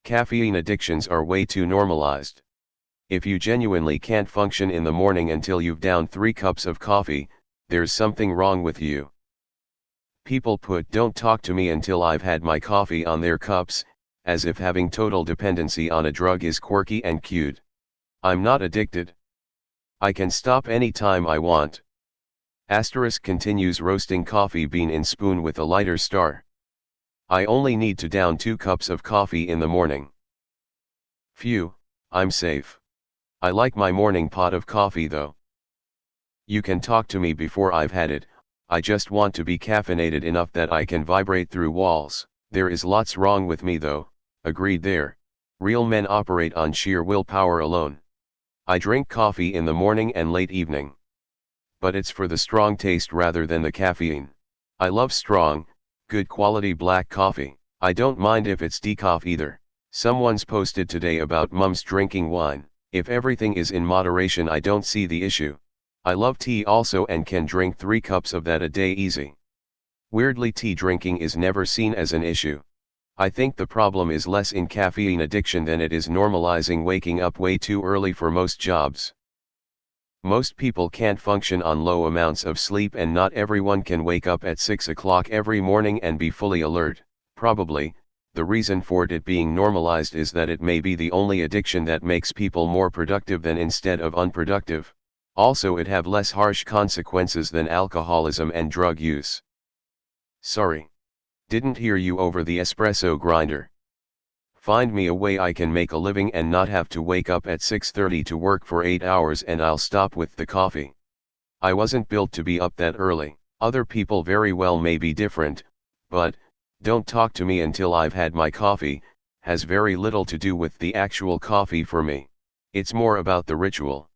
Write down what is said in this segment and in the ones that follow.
Caffeine addictions are way too normalized. If you genuinely can't function in the morning until you've downed 3 cups of coffee, there's something wrong with you. People put "don't talk to me until I've had my coffee" on their cups, as if having total dependency on a drug is quirky and cute. I'm not addicted. I can stop any time I want. Asterisk continues roasting coffee bean in spoon with a lighter star. I only need to down 2 cups of coffee in the morning. Phew, I'm safe. I like my morning pot of coffee though. You can talk to me before I've had it, I just want to be caffeinated enough that I can vibrate through walls. There is lots wrong with me though, agreed there. Real men operate on sheer willpower alone. I drink coffee in the morning and late evening. But it's for the strong taste rather than the caffeine. I love strong, good quality black coffee. I don't mind if it's decaf either. Someone's posted today about mums drinking wine. If everything is in moderation, I don't see the issue. I love tea also and can drink 3 cups of that a day easy. Weirdly, tea drinking is never seen as an issue. I think the problem is less in caffeine addiction than it is normalizing waking up way too early for most jobs. Most people can't function on low amounts of sleep, and not everyone can wake up at 6 o'clock every morning and be fully alert. Probably, the reason for it being normalized is that it may be the only addiction that makes people more productive than instead of unproductive. Also, it have less harsh consequences than alcoholism and drug use. Sorry. Didn't hear you over the espresso grinder. Find me a way I can make a living and not have to wake up at 6:30 to work for 8 hours, and I'll stop with the coffee. I wasn't built to be up that early. Other people very well may be different, but "don't talk to me until I've had my coffee" has very little to do with the actual coffee for me. It's more about the ritual.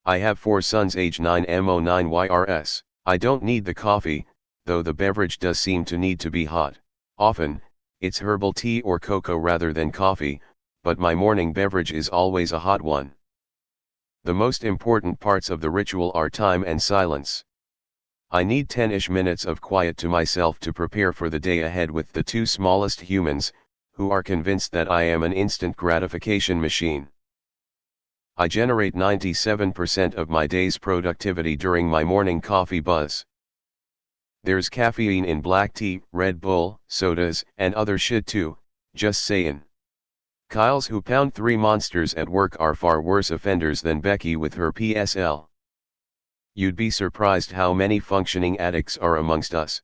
I have 4 sons age 9 mo9 yrs. I don't need the coffee, though the beverage does seem to need to be hot. Often, it's herbal tea or cocoa rather than coffee, but my morning beverage is always a hot one. The most important parts of the ritual are time and silence. I need 10-ish minutes of quiet to myself to prepare for the day ahead with the 2 smallest humans, who are convinced that I am an instant gratification machine. I generate 97% of my day's productivity during my morning coffee buzz. There's caffeine in black tea, Red Bull, sodas, and other shit too, just sayin'. Kyles who pound 3 monsters at work are far worse offenders than Becky with her PSL. You'd be surprised how many functioning addicts are amongst us.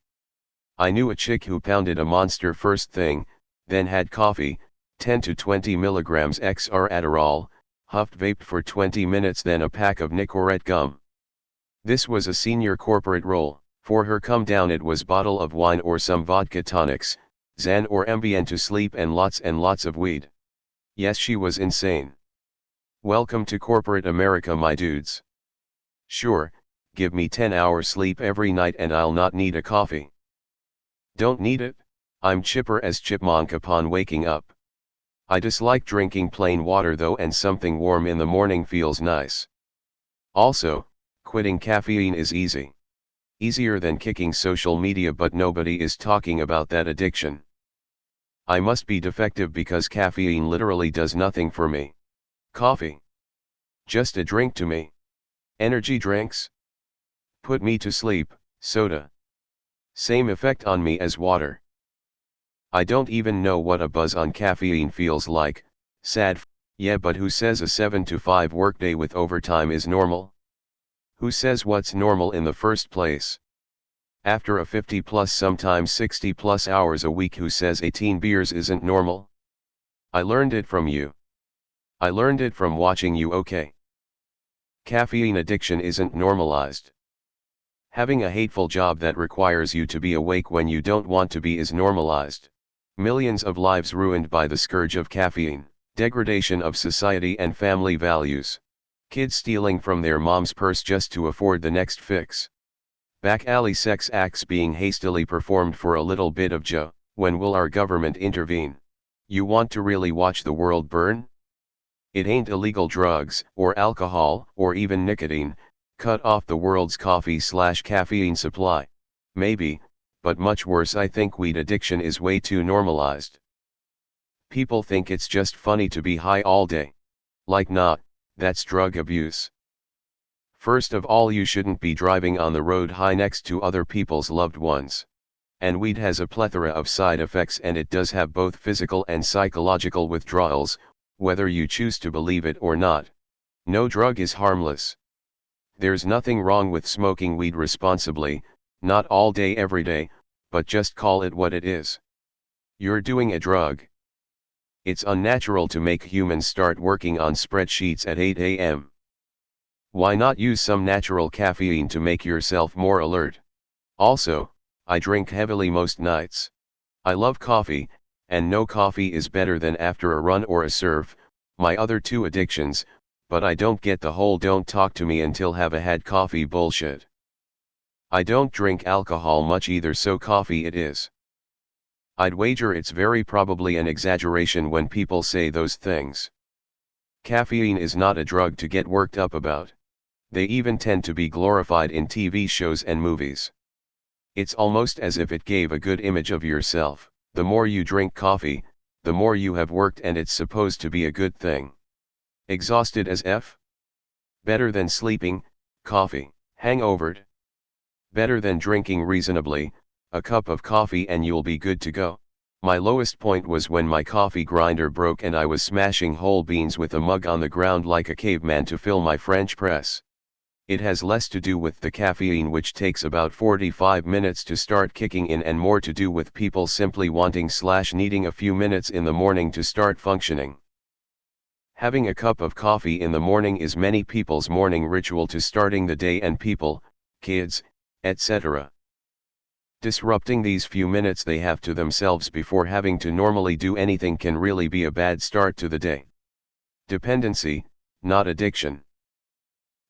I knew a chick who pounded a monster first thing, then had coffee, 10 to 20 milligrams XR Adderall, huffed vaped for 20 minutes, then a pack of Nicorette gum. This was a senior corporate role. For her come down it was bottle of wine or some vodka tonics, Xan or Ambien to sleep, and lots of weed. Yes, she was insane. Welcome to corporate America, my dudes. Sure, give me 10 hours sleep every night and I'll not need a coffee. Don't need it. I'm chipper as chipmunk upon waking up. I dislike drinking plain water though, and something warm in the morning feels nice. Also, quitting caffeine is easy. Easier than kicking social media, but nobody is talking about that addiction. I must be defective because caffeine literally does nothing for me. Coffee? Just a drink to me. Energy drinks? Put me to sleep. Soda? Same effect on me as water. I don't even know what a buzz on caffeine feels like. Sad yeah, but who says a 7 to 5 workday with overtime is normal? Who says what's normal in the first place? After a 50 plus, sometimes 60 plus hours a week, who says 18 beers isn't normal? I learned it from you. I learned it from watching you, okay? Caffeine addiction isn't normalized. Having a hateful job that requires you to be awake when you don't want to be is normalized. Millions of lives ruined by the scourge of caffeine. Degradation of society and family values. Kids stealing from their mom's purse just to afford the next fix. Back alley sex acts being hastily performed for a little bit of joy. When will our government intervene? You want to really watch the world burn? It ain't illegal drugs, or alcohol, or even nicotine, cut off the world's coffee/caffeine supply. Maybe, but much worse, I think weed addiction is way too normalized. People think it's just funny to be high all day. Like not, that's drug abuse. First of all, you shouldn't be driving on the road high next to other people's loved ones. And weed has a plethora of side effects, and it does have both physical and psychological withdrawals, whether you choose to believe it or not. No drug is harmless. There's nothing wrong with smoking weed responsibly, not all day every day, but just call it what it is. You're doing a drug. It's unnatural to make humans start working on spreadsheets at 8 a.m. Why not use some natural caffeine to make yourself more alert? Also, I drink heavily most nights. I love coffee, and no coffee is better than after a run or a surf, my other two addictions, but I don't get the whole don't talk to me until have a had coffee bullshit. I don't drink alcohol much either, so coffee it is. I'd wager it's very probably an exaggeration when people say those things. Caffeine is not a drug to get worked up about. They even tend to be glorified in TV shows and movies. It's almost as if it gave a good image of yourself. The more you drink coffee, the more you have worked, and it's supposed to be a good thing. Exhausted as F? Better than sleeping, coffee. Hangovered? Better than drinking reasonably, a cup of coffee and you'll be good to go. My lowest point was when my coffee grinder broke and I was smashing whole beans with a mug on the ground like a caveman to fill my French press. It has less to do with the caffeine, which takes about 45 minutes to start kicking in, and more to do with people simply wanting/needing a few minutes in the morning to start functioning. Having a cup of coffee in the morning is many people's morning ritual to starting the day, and people, kids, etc. Disrupting these few minutes they have to themselves before having to normally do anything can really be a bad start to the day. Dependency, not addiction.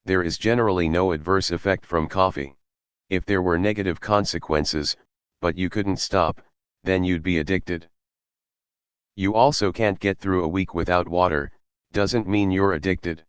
There is generally no adverse effect from coffee. If there were negative consequences, but you couldn't stop, then you'd be addicted. You also can't get through a week without water, doesn't mean you're addicted.